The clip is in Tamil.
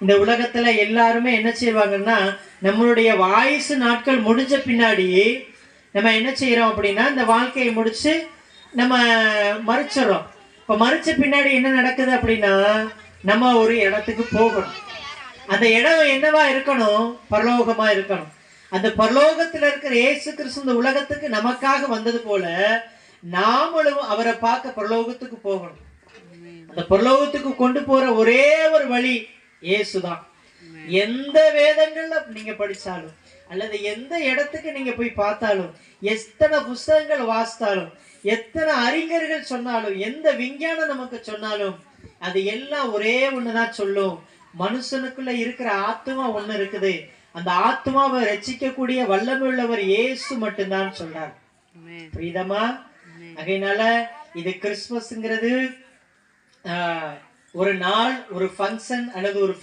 இந்த உலகத்துல எல்லாருமே என்ன செய்வாங்கன்னா, நம்மளுடைய வாயுசு நாட்கள் முடிஞ்ச பின்னாடி நம்ம என்ன செய்யறோம் அப்படின்னா, இந்த வாழ்க்கையை முடிச்சு நம்ம மறிச்சிடறோம். இப்ப மறிச்ச பின்னாடி என்ன நடக்குது அப்படின்னா, நம்ம ஒரு இடத்துக்கு போகணும். அந்த இடம் என்னவா இருக்கணும்? பரலோகமா இருக்கணும். அந்த பரலோகத்துல இருக்கிற இயேசு கிறிஸ்து இந்த உலகத்துக்கு நமக்காக வந்தது போல, நாமளும் அவரை பார்க்க பரலோகத்துக்கு போகணும். அந்த பரலோகத்துக்கு கொண்டு போற ஒரே ஒரு வழி இயேசுதான். எந்த வேதங்கள்ல நீங்க படிச்சாலும், அல்லது எந்த இடத்துக்கு நீங்க போய் பார்த்தாலும், எத்தனை புஸ்தகங்கள் வாசித்தாலும், எத்தனை அறிஞர்கள் சொன்னாலும், எந்த விஞ்ஞானம் நமக்கு சொன்னாலும், அது எல்லாம் ஒரே ஒண்ணுதான் சொல்லும். மனுஷனுக்குள்ள இருக்கிற ஆத்மா ஒண்ணு இருக்குது. அந்த ஆத்மாவை ரட்சிக்கக்கூடிய வல்லமை உள்ளவர் இயேசு மட்டும்தான் சொல்றார். புரியுதமா? அதனால இது கிறிஸ்துமஸ்ங்கிறது ஒரு நாள், ஒரு ஃபங்க்ஷன் அல்லது ஒரு